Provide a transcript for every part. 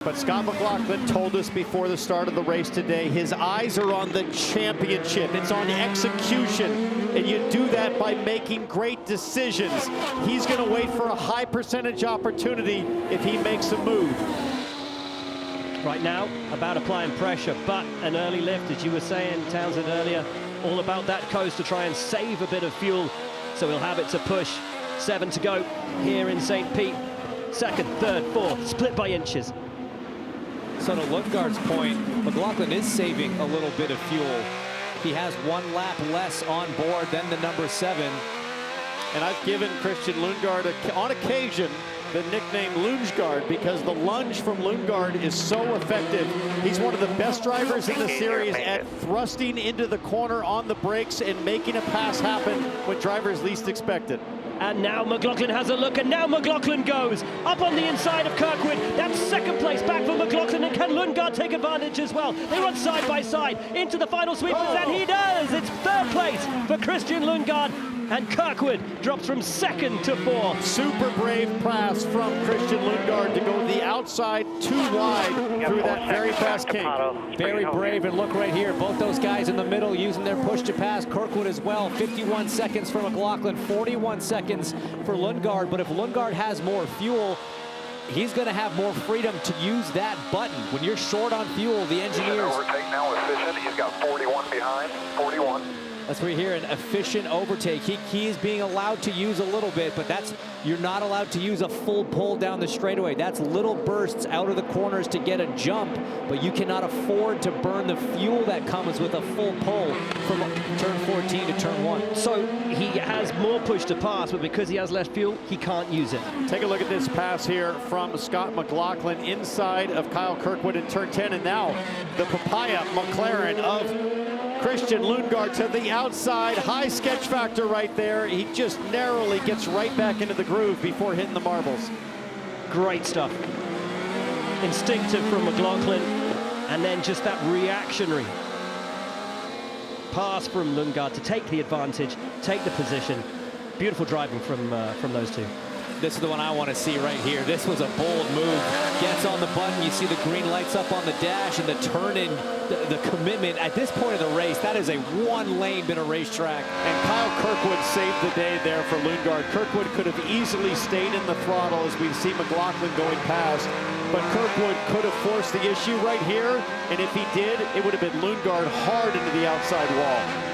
But Scott McLaughlin told us before the start of the race today, his eyes are on the championship. It's on execution, and you do that by making great decisions. He's going to wait for a high percentage opportunity if he makes a move. Right now, about applying pressure, but an early lift, as you were saying, Townsend, earlier, all about that coast to try and save a bit of fuel, so he'll have it to push. 7 to go here in St. Pete. Second, third, fourth, split by inches. So to Lundgaard's point, McLaughlin is saving a little bit of fuel. He has 1 lap less on board than the number 7. And I've given Christian Lundgaard, on occasion, the nickname Lungeguard because the lunge from Lundgaard is so effective. He's one of the best drivers in the series at thrusting into the corner on the brakes and making a pass happen when drivers least expect it. And now McLaughlin has a look, and now McLaughlin goes up on the inside of Kirkwood. That's second place back for McLaughlin, and can Lundgaard take advantage as well? They run side by side into the final sweepers, and he does! It's third place for Christian Lundgaard, and Kirkwood drops from 2nd to 4th. Super brave pass from Christian Lundgaard to go the outside too wide through that very fast kink. Very brave, and look right here, both those guys in the middle using their push to pass. Kirkwood as well, 51 seconds for McLaughlin, 41 seconds for Lundgaard. But if Lundgaard has more fuel, he's going to have more freedom to use that button. When you're short on fuel, the engineers... Overtake now efficient. He's got 41 behind, 41. That's what we hear, an efficient overtake. He is being allowed to use a little bit, but you're not allowed to use a full pull down the straightaway. That's little bursts out of the corners to get a jump, but you cannot afford to burn the fuel that comes with a full pull from turn 14 to turn 1. So he has more push to pass, but because he has less fuel, he can't use it. Take a look at this pass here from Scott McLaughlin inside of Kyle Kirkwood in turn 10, and now the papaya McLaren of Christian Lundgaard to the outside. High sketch factor right there. He just narrowly gets right back into the groove before hitting the marbles. Great stuff. Instinctive from McLaughlin, and then just that reactionary pass from Lundgaard to take the advantage, take the position. Beautiful driving from those two. This is the one I want to see right here. This was a bold move. Gets on the button. You see the green lights up on the dash and the turn in, the commitment. At this point of the race, that is a one-lane been a racetrack. And Kyle Kirkwood saved the day there for Lundgaard. Kirkwood could have easily stayed in the throttle as we see McLaughlin going past. But Kirkwood could have forced the issue right here. And if he did, it would have been Lundgaard hard into the outside wall.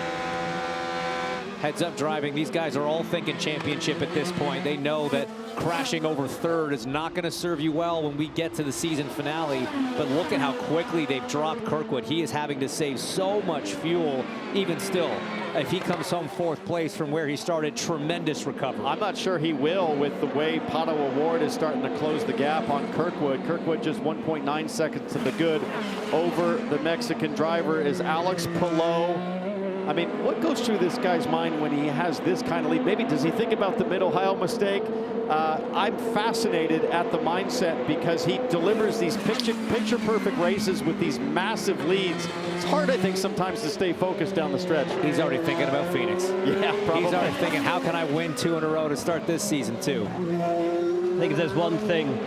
Heads-up driving. These guys are all thinking championship at this point. They know that crashing over third is not going to serve you well when we get to the season finale. But look at how quickly they've dropped Kirkwood. He is having to save so much fuel. Even still, if he comes home 4th place from where he started, tremendous recovery. I'm not sure he will with the way Pato O'Ward is starting to close the gap on Kirkwood. Kirkwood just 1.9 seconds to the good over the Mexican driver is Alex Palou. I mean, what goes through this guy's mind when he has this kind of lead? Maybe does he think about the Mid-Ohio mistake? I'm fascinated at the mindset because he delivers these picture-perfect races with these massive leads. It's hard, I think, sometimes to stay focused down the stretch. He's already thinking about Phoenix. Yeah, probably. He's already thinking, how can I win 2 in a row to start this season, too? I think if there's one thing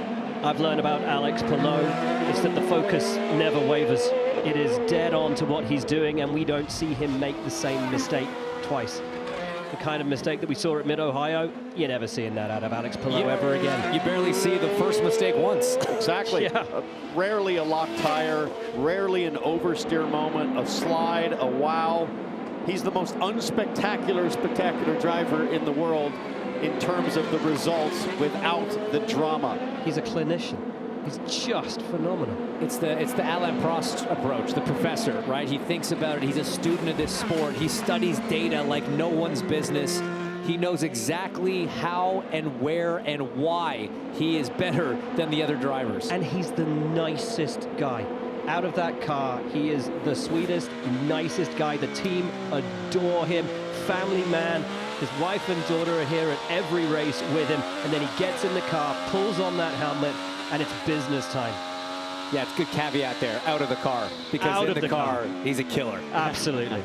I've learned about Alex Palou, it's that the focus never wavers. It is dead on to what he's doing, and we don't see him make the same mistake twice. The kind of mistake that we saw at Mid-Ohio, you're never seeing that out of Alex Palou ever again. You barely see the first mistake once. Exactly. Yeah. Rarely a locked tire, rarely an oversteer moment, a slide, a wow. He's the most unspectacular, spectacular driver in the world in terms of the results without the drama. He's a clinician. He's just phenomenal. It's the Alain Prost approach, the professor, right? He thinks about it. He's a student of this sport. He studies data like no one's business. He knows exactly how and where and why he is better than the other drivers. And he's the nicest guy. Out of that car, he is the sweetest, nicest guy. The team adore him. Family man. His wife and daughter are here at every race with him. And then he gets in the car, pulls on that helmet, and it's business time. Yeah, it's a good caveat there, out of the car. Because in the car, he's a killer. Absolutely.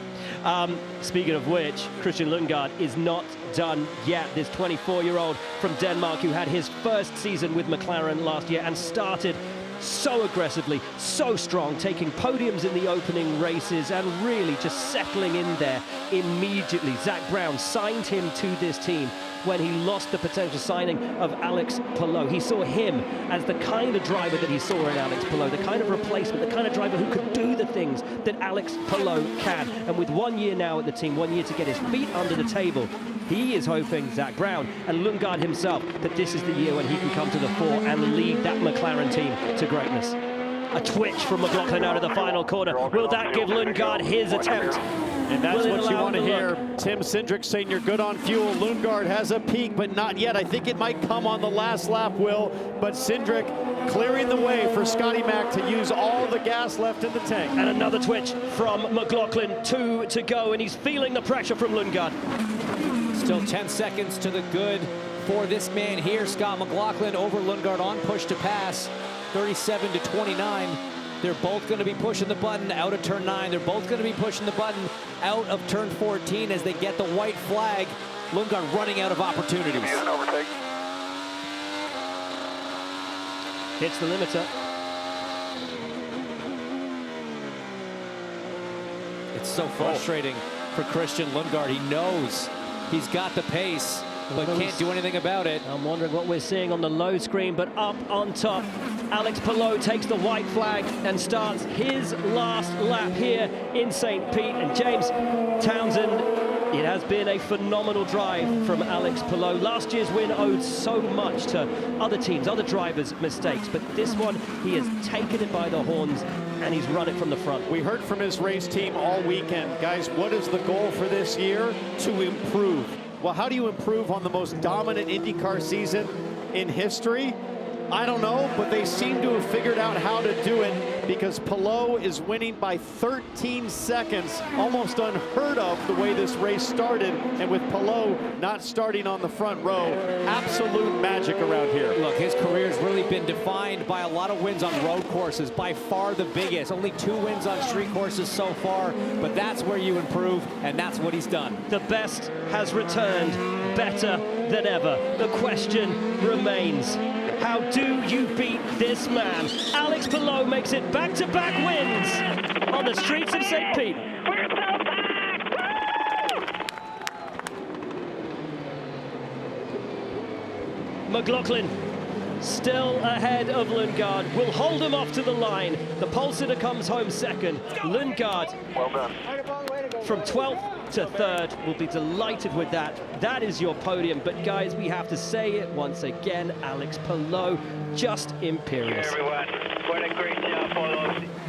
Speaking of which, Christian Lundgaard is not done yet. This 24-year-old from Denmark who had his first season with McLaren last year and started so aggressively, so strong, taking podiums in the opening races and really just settling in there immediately. Zach Brown signed him to this team when he lost the potential signing of Alex Palou. He saw him as the kind of driver that he saw in Alex Palou, the kind of replacement, the kind of driver who could do the things that Alex Palou can. And with 1 year now at the team, 1 year to get his feet under the table, he is hoping, Zach Brown and Lundgaard himself, that this is the year when he can come to the fore and lead that McLaren team to greatness. A twitch from McLaughlin out of the final corner. Will that give Lundgaard his attempt? And that's what you want to hear. Tim Cindric saying you're good on fuel. Lundgaard has a peak, but not yet. I think it might come on the last lap, Will. But Cindric clearing the way for Scotty Mack to use all the gas left in the tank. And another twitch from McLaughlin. 2 to go, and he's feeling the pressure from Lundgaard. Still 10 seconds to the good for this man here, Scott McLaughlin over Lundgaard on push to pass, 37 to 29. They're both going to be pushing the button out of turn 9. They're both going to be pushing the button out of turn 14 as they get the white flag. Lundgaard running out of opportunities. Overtake. Hits the limiter. It's so frustrating for Christian Lundgaard. He knows he's got the pace, but can't do anything about it. I'm wondering what we're seeing on the load screen, but up on top, Alex Palou takes the white flag and starts his last lap here in St. Pete. And James Townsend, it has been a phenomenal drive from Alex Palou. Last year's win owed so much to other teams, other drivers' mistakes, but this one, he has taken it by the horns and he's run it from the front. We heard from his race team all weekend. Guys, what is the goal for this year? To improve. Well, how do you improve on the most dominant IndyCar season in history? I don't know, but they seem to have figured out how to do it because Palou is winning by 13 seconds, almost unheard of the way this race started, and with Palou not starting on the front row, absolute magic around here. Look, his career's really been defined by a lot of wins on road courses, by far the biggest. Only 2 wins on street courses so far, but that's where you improve, and that's what he's done. The best has returned, better than ever. The question remains, how do you beat this man? Alex Palou makes it back-to-back wins on the streets of St. Pete. McLaughlin still ahead of Lundgaard. Will hold him off to the line. The pole sitter comes home second. Lundgaard, Well done. from 12th to 3rd, will be delighted with that. That is your podium. But guys, we have to say it once again, Alex Palou, just imperious. Everyone, point of green.